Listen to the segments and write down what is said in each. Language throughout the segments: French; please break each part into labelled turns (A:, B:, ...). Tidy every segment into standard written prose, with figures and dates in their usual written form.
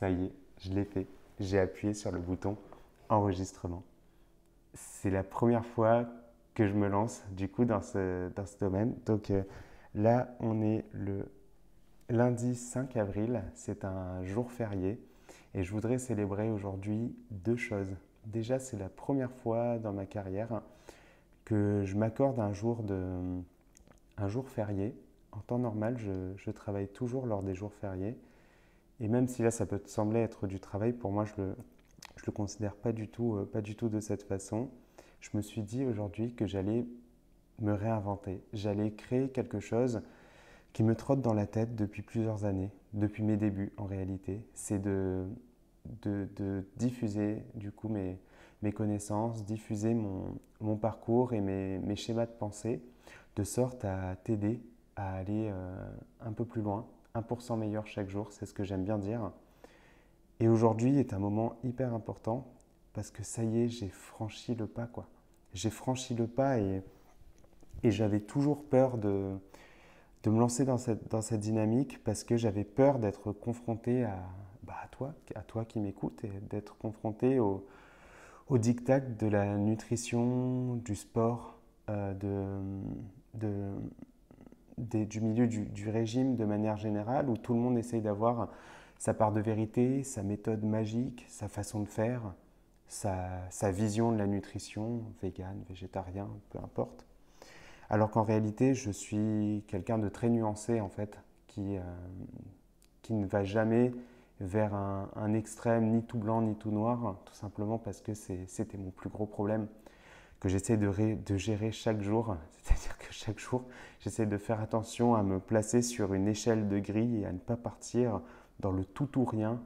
A: Ça y est, je l'ai fait. J'ai appuyé sur le bouton enregistrement. C'est la première fois que je me lance du coup dans ce domaine. Donc là, on est le lundi 5 avril. C'est un jour férié et je voudrais célébrer aujourd'hui deux choses. Déjà, c'est la première fois dans ma carrière que je m'accorde un jour férié. En temps normal, je travaille toujours lors des jours fériés. Et même si là, ça peut te sembler être du travail, pour moi, je le considère pas du tout de cette façon. Je me suis dit aujourd'hui que j'allais me réinventer. J'allais créer quelque chose qui me trotte dans la tête depuis plusieurs années, depuis mes débuts en réalité. C'est de diffuser du coup mes connaissances, diffuser mon parcours et mes schémas de pensée, de sorte à t'aider à aller un peu plus loin, 1% meilleur chaque jour, c'est ce que j'aime bien dire. Et aujourd'hui est un moment hyper important parce que ça y est, j'ai franchi le pas, quoi. J'ai franchi le pas et j'avais toujours peur de me lancer dans cette dynamique parce que j'avais peur d'être confronté à toi qui m'écoutes et d'être confronté au diktat de la nutrition, du sport, de, du milieu du régime de manière générale où tout le monde essaye d'avoir sa part de vérité, sa méthode magique, sa façon de faire, sa vision de la nutrition, vegan, végétarien, peu importe. Alors qu'en réalité, je suis quelqu'un de très nuancé en fait, qui ne va jamais vers un extrême ni tout blanc ni tout noir, tout simplement parce que c'était mon plus gros problème que j'essaie de gérer chaque jour. C'est-à-dire que chaque jour, j'essaie de faire attention à me placer sur une échelle de grille et à ne pas partir dans le tout ou rien.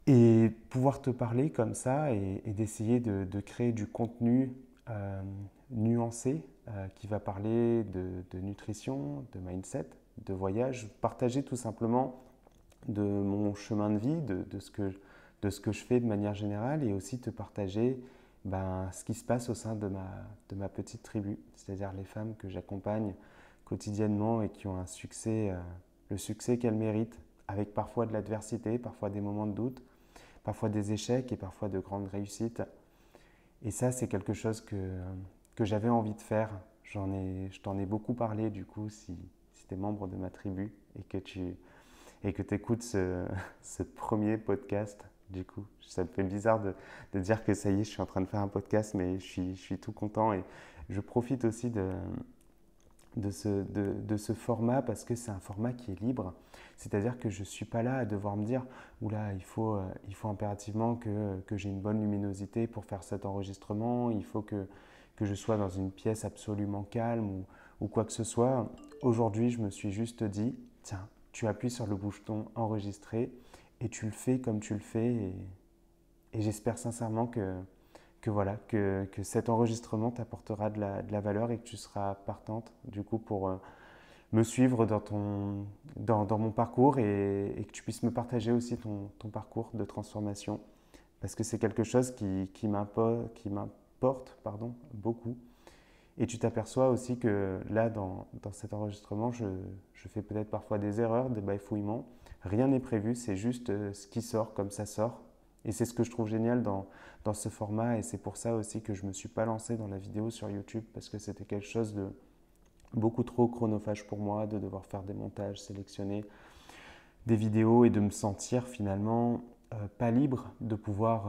A: Et pouvoir te parler comme ça et d'essayer de créer du contenu euh, nuancé qui va parler de nutrition, de mindset, de voyage, partager tout simplement de mon chemin de vie, de ce que je fais de manière générale et aussi te partager ce qui se passe au sein de ma petite tribu, c'est-à-dire les femmes que j'accompagne quotidiennement et qui ont un succès, le succès qu'elles méritent, avec parfois de l'adversité, parfois des moments de doute, parfois des échecs et parfois de grandes réussites. Et ça, c'est quelque chose que j'avais envie de faire. Je t'en ai beaucoup parlé du coup si tu es membre de ma tribu et que tu écoutes ce premier podcast. Du coup, ça me fait bizarre de dire que ça y est, je suis en train de faire un podcast, mais je suis tout content et je profite aussi de ce format parce que c'est un format qui est libre. C'est-à-dire que je ne suis pas là à devoir me dire oula, il faut impérativement que j'ai une bonne luminosité pour faire cet enregistrement, il faut que je sois dans une pièce absolument calme ou quoi que ce soit. Aujourd'hui, je me suis juste dit tiens, tu appuies sur le bouton enregistrer et tu le fais comme tu le fais et j'espère sincèrement que voilà, que cet enregistrement t'apportera de la valeur et que tu seras partante du coup pour me suivre dans mon parcours et que tu puisses me partager aussi ton parcours de transformation parce que c'est quelque chose qui m'importe beaucoup. Et tu t'aperçois aussi que là, dans cet enregistrement, je fais peut-être parfois des erreurs, des bafouillements. Rien n'est prévu, c'est juste ce qui sort comme ça sort. Et c'est ce que je trouve génial dans ce format. Et c'est pour ça aussi que je ne me suis pas lancé dans la vidéo sur YouTube parce que c'était quelque chose de beaucoup trop chronophage pour moi, de devoir faire des montages, sélectionner des vidéos et de me sentir finalement pas libre de pouvoir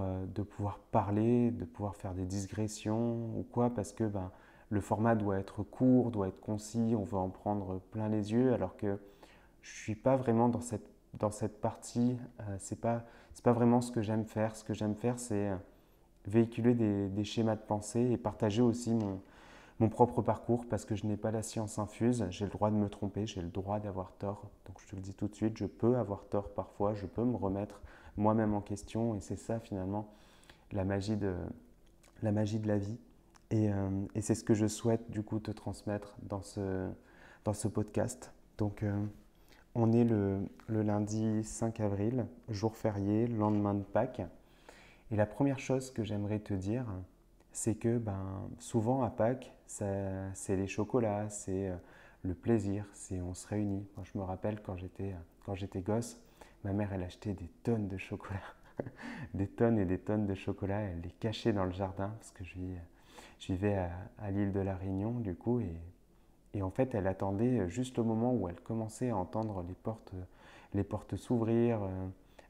A: parler, de pouvoir faire des digressions ou quoi, parce que le format doit être court, doit être concis, on veut en prendre plein les yeux, alors que je ne suis pas vraiment dans cette partie, c'est pas vraiment ce que j'aime faire. Ce que j'aime faire, c'est véhiculer des schémas de pensée et partager aussi mon propre parcours parce que je n'ai pas la science infuse, j'ai le droit de me tromper, j'ai le droit d'avoir tort. Donc je te le dis tout de suite, je peux avoir tort parfois, je peux me remettre moi-même en question et c'est ça finalement la magie la magie de la vie. Et c'est ce que je souhaite du coup te transmettre dans ce podcast. Donc on est le lundi 5 avril, jour férié, lendemain de Pâques. Et la première chose que j'aimerais te dire, c'est que souvent à Pâques, c'est les chocolats, c'est le plaisir, c'est on se réunit. Moi, je me rappelle quand j'étais gosse, Ma mère, elle achetait des tonnes de chocolat, des tonnes et des tonnes de chocolat. Elle les cachait dans le jardin parce que je vivais à l'île de la Réunion, du coup, et en fait, elle attendait juste le moment où elle commençait à entendre les portes s'ouvrir,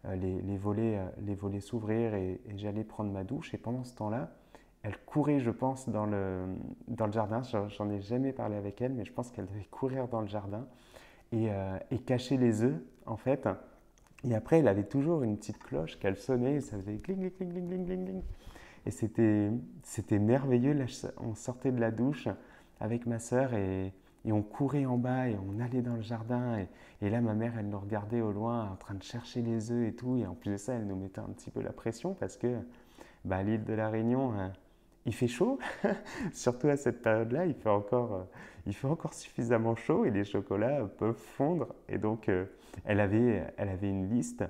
A: les volets s'ouvrir, et j'allais prendre ma douche. Et pendant ce temps-là, elle courait, je pense, dans le jardin. J'en ai jamais parlé avec elle, mais je pense qu'elle devait courir dans le jardin et cacher les œufs, en fait. Et après, elle avait toujours une petite cloche qu'elle sonnait, et ça faisait cling, cling, cling, cling, cling, cling. Et c'était merveilleux. Là, on sortait de la douche avec ma sœur et on courait en bas et on allait dans le jardin. Et là, ma mère, elle nous regardait au loin en train de chercher les œufs et tout. Et en plus de ça, elle nous mettait un petit peu la pression parce que bah, à l'île de la Réunion, il fait chaud. Surtout à cette période-là, il fait encore suffisamment chaud et les chocolats peuvent fondre. Et donc, elle avait une liste.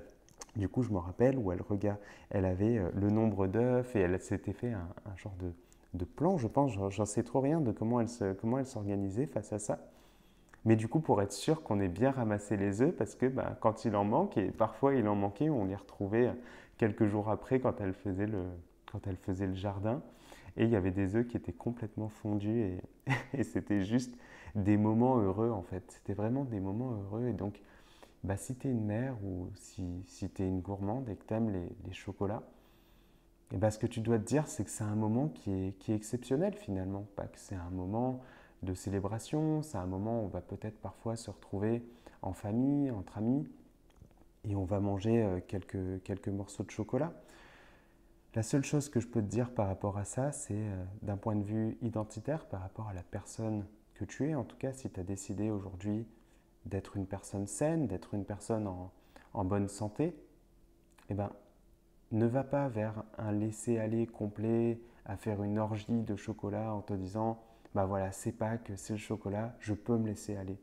A: Du coup, je me rappelle où elle avait le nombre d'œufs et elle s'était fait un genre de plan, je pense. J'en sais trop rien de comment elle s'organisait face à ça. Mais du coup, pour être sûr qu'on ait bien ramassé les œufs, parce que bah, quand il en manque, et parfois il en manquait, on les retrouvait quelques jours après quand elle faisait le jardin. Et il y avait des œufs qui étaient complètement fondus et c'était juste des moments heureux en fait. C'était vraiment des moments heureux. Et donc, bah, si tu es une mère ou si tu es une gourmande et que tu aimes les chocolats, et bah, ce que tu dois te dire, c'est que c'est un moment qui est exceptionnel finalement. Pas que c'est un moment de célébration, c'est un moment où on va peut-être parfois se retrouver en famille, entre amis, et on va manger quelques morceaux de chocolat. La seule chose que je peux te dire par rapport à ça, c'est d'un point de vue identitaire, par rapport à la personne que tu es, en tout cas si tu as décidé aujourd'hui d'être une personne saine, d'être une personne en bonne santé, eh ben, ne va pas vers un laisser-aller complet, à faire une orgie de chocolat en te disant bah voilà, c'est Pâques, c'est le chocolat, je peux me laisser aller.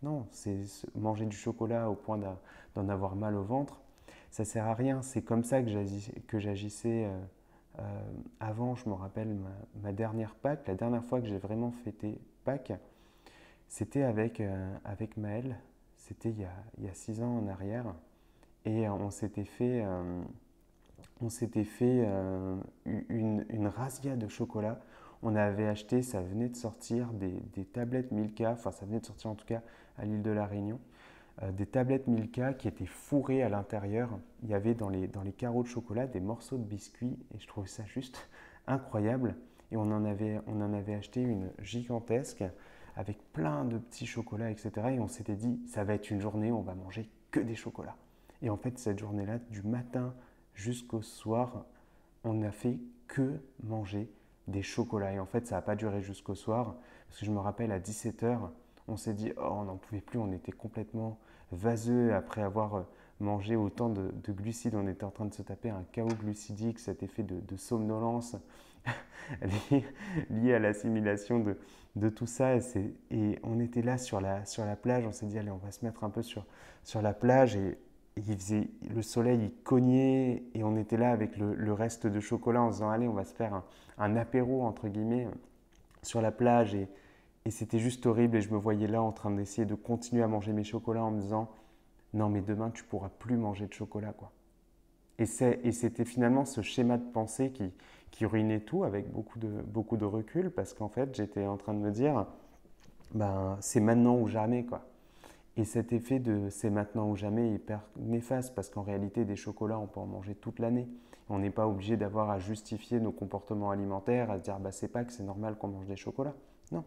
A: Non, c'est manger du chocolat au point d'en avoir mal au ventre, ça sert à rien. C'est comme ça que j'agissais avant. Je me rappelle ma dernière Pâques, la dernière fois que j'ai vraiment fêté Pâques, c'était avec Maëlle. C'était il y a 6 ans en arrière. Et on s'était fait une razzia de chocolat. On avait acheté, ça venait de sortir, des tablettes Milka, enfin ça venait de sortir en tout cas à l'île de la Réunion, des tablettes Milka qui étaient fourrées à l'intérieur. Il y avait dans les carreaux de chocolat des morceaux de biscuits et je trouvais ça juste incroyable. Et on en avait acheté une gigantesque avec plein de petits chocolats, etc. Et on s'était dit, ça va être une journée où on va manger que des chocolats. Et en fait, cette journée-là, du matin jusqu'au soir, on n'a fait que manger des chocolats. Et en fait, ça n'a pas duré jusqu'au soir, parce que je me rappelle à 17 heures, on s'est dit, oh, on n'en pouvait plus, on était complètement vaseux après avoir mangé autant de glucides. On était en train de se taper un chaos glucidique, cet effet de somnolence lié à l'assimilation de tout ça. Et on était là sur la plage, on s'est dit, allez, on va se mettre un peu sur la plage. Et le soleil il cognait et on était là avec le reste de chocolat en se disant, allez, on va se faire un apéro, entre guillemets, sur la plage. Et c'était juste horrible et je me voyais là en train d'essayer de continuer à manger mes chocolats en me disant, non, mais demain, tu pourras plus manger de chocolat, quoi. Et c'était finalement ce schéma de pensée qui ruinait tout avec beaucoup de recul parce qu'en fait, j'étais en train de me dire, ben, c'est maintenant ou jamais, quoi. Et cet effet de c'est maintenant ou jamais est hyper néfaste parce qu'en réalité, des chocolats, on peut en manger toute l'année. On n'est pas obligé d'avoir à justifier nos comportements alimentaires, à se dire, bah, c'est pas que c'est normal qu'on mange des chocolats. Non,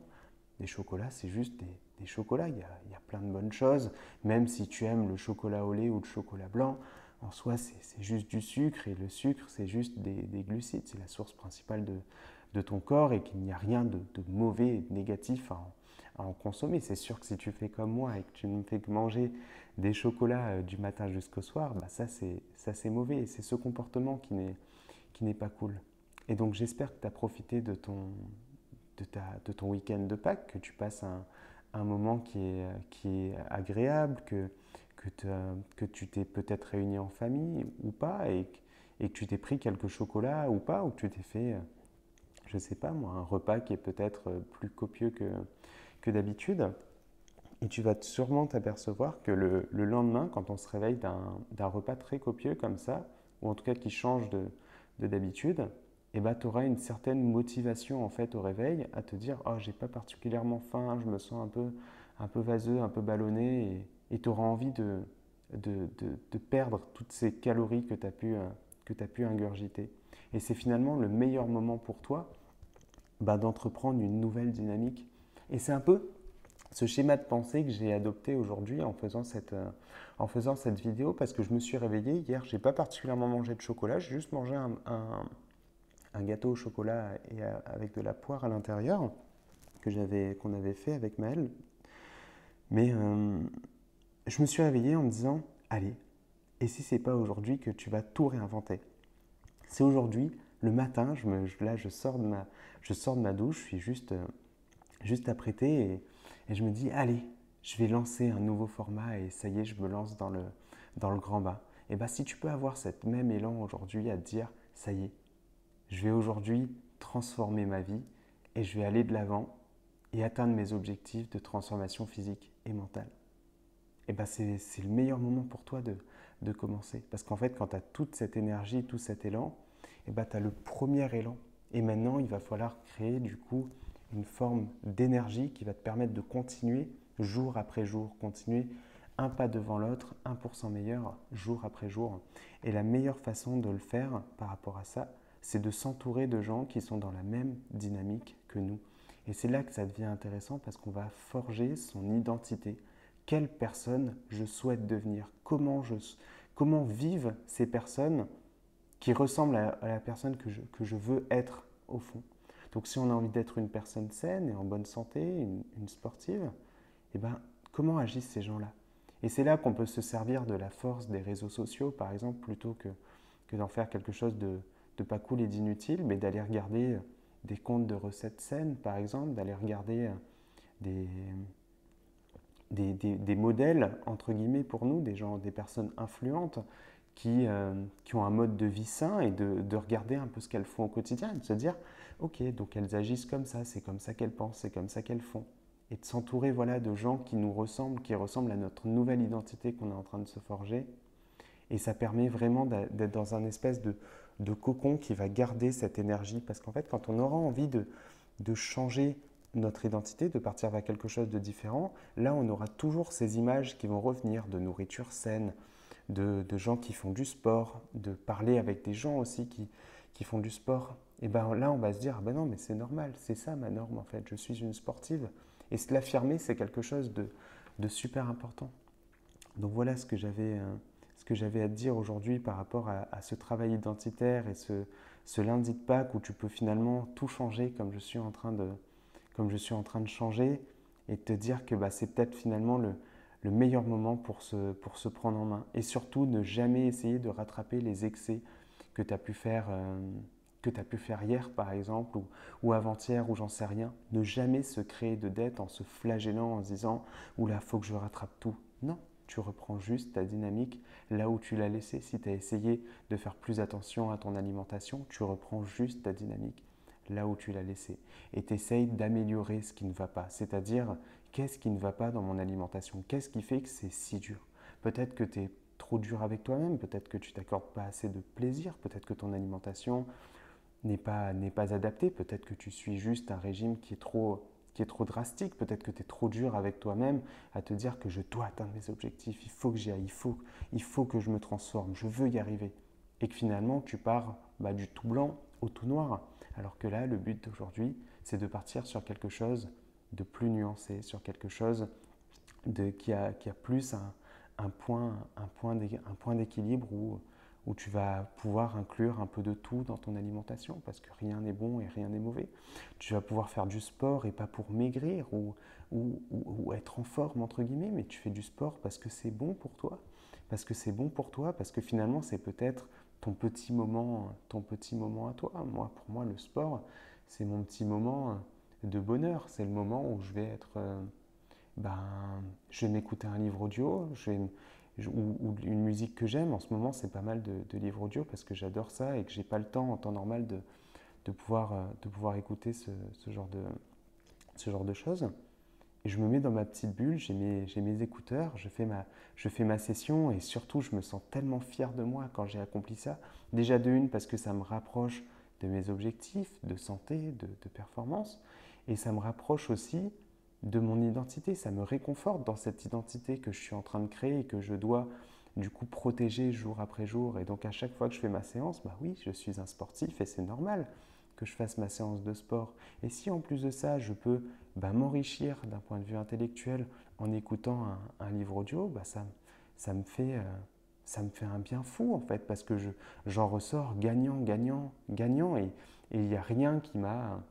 A: des chocolats, c'est juste des chocolats. Il y a plein de bonnes choses. Même si tu aimes le chocolat au lait ou le chocolat blanc, en soi, c'est juste du sucre. Et le sucre, c'est juste des glucides. C'est la source principale de ton corps et qu'il n'y a rien de mauvais et de négatif à en consommer. C'est sûr que si tu fais comme moi et que tu ne fais que manger des chocolats du matin jusqu'au soir, bah ça c'est mauvais. Et c'est ce comportement qui n'est pas cool. Et donc j'espère que tu as profité de ton week-end de Pâques, que tu passes un moment qui est agréable, que tu t'es peut-être réuni en famille ou pas, et que tu t'es pris quelques chocolats ou pas, ou que tu t'es fait, je ne sais pas moi, un repas qui est peut-être plus copieux que d'habitude. Et tu vas sûrement t'apercevoir que le lendemain, quand on se réveille d'un repas très copieux comme ça, ou en tout cas qui change de d'habitude, eh ben, tu auras une certaine motivation en fait au réveil à te dire oh, j'ai pas particulièrement faim, je me sens un peu vaseux, un peu ballonné, et tu auras envie de perdre toutes ces calories que tu as pu ingurgiter. Et c'est finalement le meilleur moment pour toi bah, d'entreprendre une nouvelle dynamique. Et c'est un peu ce schéma de pensée que j'ai adopté aujourd'hui en faisant cette vidéo parce que je me suis réveillé hier, j'ai pas particulièrement mangé de chocolat, j'ai juste mangé un gâteau au chocolat et avec de la poire à l'intérieur qu'on avait fait avec Maëlle. Mais je me suis réveillé en me disant, allez, et si c'est pas aujourd'hui que tu vas tout réinventer? C'est aujourd'hui, le matin, là je sors de ma douche, je suis juste apprêté et je me dis, allez, je vais lancer un nouveau format et ça y est, je me lance dans le grand bain. Et bien, si tu peux avoir cet même élan aujourd'hui à te dire, ça y est, je vais aujourd'hui transformer ma vie et je vais aller de l'avant et atteindre mes objectifs de transformation physique et mentale. Et ben c'est le meilleur moment pour toi de commencer. Parce qu'en fait, quand tu as toute cette énergie, tout cet élan, et ben tu as le premier élan. Et maintenant, il va falloir créer du coup une forme d'énergie qui va te permettre de continuer jour après jour, continuer un pas devant l'autre, 1% meilleur jour après jour. Et la meilleure façon de le faire par rapport à ça, c'est de s'entourer de gens qui sont dans la même dynamique que nous. Et c'est là que ça devient intéressant parce qu'on va forger son identité. Quelle personne je souhaite devenir? Comment vivent ces personnes qui ressemblent à la personne que je veux être au fond? Donc si on a envie d'être une personne saine et en bonne santé, une sportive, eh ben, comment agissent ces gens-là? Et c'est là qu'on peut se servir de la force des réseaux sociaux, par exemple, plutôt que d'en faire quelque chose de pas cool et d'inutile, mais d'aller regarder des comptes de recettes saines, par exemple, d'aller regarder des, des modèles, entre guillemets, pour nous, des personnes influentes qui ont un mode de vie sain et de regarder un peu ce qu'elles font au quotidien et de se dire, ok, donc elles agissent comme ça, c'est comme ça qu'elles pensent, c'est comme ça qu'elles font. Et de s'entourer voilà, de gens qui nous ressemblent, qui ressemblent à notre nouvelle identité qu'on est en train de se forger. Et ça permet vraiment d'être dans un espèce de cocon qui va garder cette énergie. Parce qu'en fait, quand on aura envie de changer notre identité, de partir vers quelque chose de différent, là, on aura toujours ces images qui vont revenir de nourriture saine, de gens qui font du sport, de parler avec des gens aussi qui font du sport. Et bien là, on va se dire, ah ben non, mais c'est normal, c'est ça ma norme en fait, je suis une sportive. Et se l'affirmer, c'est quelque chose de super important. Donc voilà ce que j'avais à te dire aujourd'hui par rapport à ce travail identitaire et ce lundi de Pâques où tu peux finalement tout changer comme je suis en train de changer et te dire que bah, c'est peut-être finalement le meilleur moment pour se prendre en main. Et surtout, ne jamais essayer de rattraper les excès que tu as pu faire, hier, par exemple, ou avant-hier, ou j'en sais rien. Ne jamais se créer de dettes en se flagellant, en se disant « Oula, il faut que je rattrape tout ». Non, tu reprends juste ta dynamique là où tu l'as laissée. Si tu as essayé de faire plus attention à ton alimentation, tu reprends juste ta dynamique là où tu l'as laissée. Et tu essayes d'améliorer ce qui ne va pas. C'est-à-dire, qu'est-ce qui ne va pas dans mon alimentation? Qu'est-ce qui fait que c'est si dur? Peut-être que tu es trop dur avec toi-même, peut-être que tu t'accordes pas assez de plaisir, peut-être que ton alimentation n'est pas adaptée, peut-être que tu suis juste un régime qui est trop drastique, peut-être que tu es trop dur avec toi-même à te dire que je dois atteindre mes objectifs, il faut que j'y aille, il faut que je me transforme, je veux y arriver. Et que finalement, tu pars du tout blanc au tout noir. Alors que là, le but d'aujourd'hui, c'est de partir sur quelque chose de plus nuancé, sur quelque chose qui a plus un point d'équilibre où tu vas pouvoir inclure un peu de tout dans ton alimentation parce que rien n'est bon et rien n'est mauvais. Tu vas pouvoir faire du sport et pas pour maigrir ou être en forme entre guillemets, mais tu fais du sport parce que c'est bon pour toi, parce que c'est bon pour toi, parce que finalement c'est peut-être ton petit moment à toi. Pour moi, le sport, c'est mon petit moment de bonheur. C'est le moment où je vais être ben, je vais m'écouter un livre audio ou une musique que j'aime. En ce moment, c'est pas mal de livres audio parce que j'adore ça et que j'ai pas le temps en temps normal de pouvoir écouter ce genre de choses. et je me mets dans ma petite bulle, j'ai mes écouteurs, je fais ma session et surtout je me sens tellement fier de moi quand j'ai accompli ça. Déjà de une parce que ça me rapproche de mes objectifs de santé, de performance et ça me rapproche aussi de mon identité, ça me réconforte dans cette identité que je suis en train de créer et que je dois du coup protéger jour après jour. Et donc à chaque fois que je fais ma séance, bah oui, je suis un sportif et c'est normal que je fasse ma séance de sport. Et si en plus de ça, je peux m'enrichir d'un point de vue intellectuel en écoutant un livre audio, ça, me fait, ça me fait un bien fou en fait, parce que j'en ressors gagnant, gagnant, gagnant, et il n'y a rien qui m'a...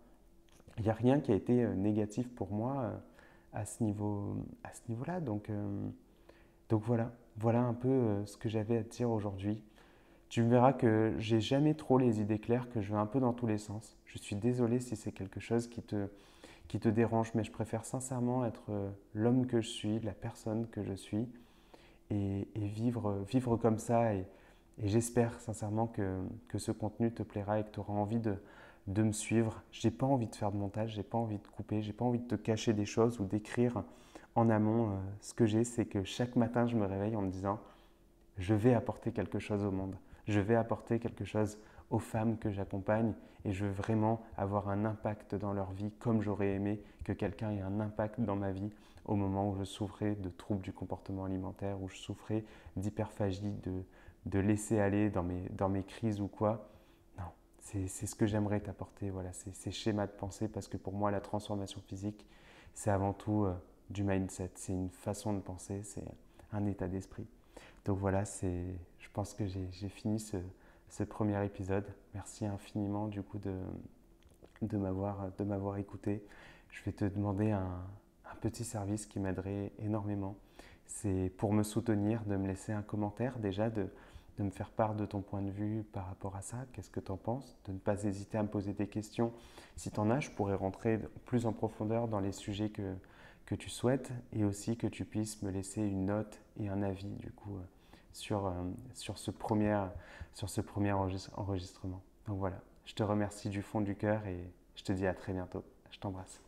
A: Il n'y a rien qui a été négatif pour moi à ce niveau-là. Donc voilà, voilà un peu ce que j'avais à te dire aujourd'hui. Tu verras que j'ai jamais trop les idées claires, que je vais un peu dans tous les sens. Je suis désolé si c'est quelque chose qui te dérange, mais je préfère sincèrement être l'homme que je suis, la personne que je suis, et vivre comme ça. Et j'espère sincèrement que ce contenu te plaira et que tu auras envie de me suivre. J'ai pas envie de faire de montage, j'ai pas envie de couper, j'ai pas envie de te cacher des choses ou d'écrire en amont. Ce que j'ai, c'est que chaque matin, je me réveille en me disant je vais apporter quelque chose au monde. Je vais apporter quelque chose aux femmes que j'accompagne et je veux vraiment avoir un impact dans leur vie comme j'aurais aimé que quelqu'un ait un impact dans ma vie au moment où je souffrais de troubles du comportement alimentaire, où je souffrais d'hyperphagie, de laisser aller dans mes crises ou quoi. Non, c'est ce que j'aimerais t'apporter, voilà, ces schémas de pensée, parce que pour moi, la transformation physique, c'est avant tout du mindset, c'est une façon de penser, c'est un état d'esprit. Donc voilà, je pense que j'ai fini ce premier épisode. Merci infiniment du coup de m'avoir écouté. Je vais te demander un petit service qui m'aiderait énormément. C'est pour me soutenir, de me laisser un commentaire déjà, de me faire part de ton point de vue par rapport à ça. Qu'est-ce que tu en penses? De ne pas hésiter à me poser des questions. Si tu en as, je pourrais rentrer plus en profondeur dans les sujets que tu souhaites, et aussi que tu puisses me laisser une note et un avis du coup sur ce premier enregistrement. Donc voilà, je te remercie du fond du cœur et je te dis à très bientôt. Je t'embrasse.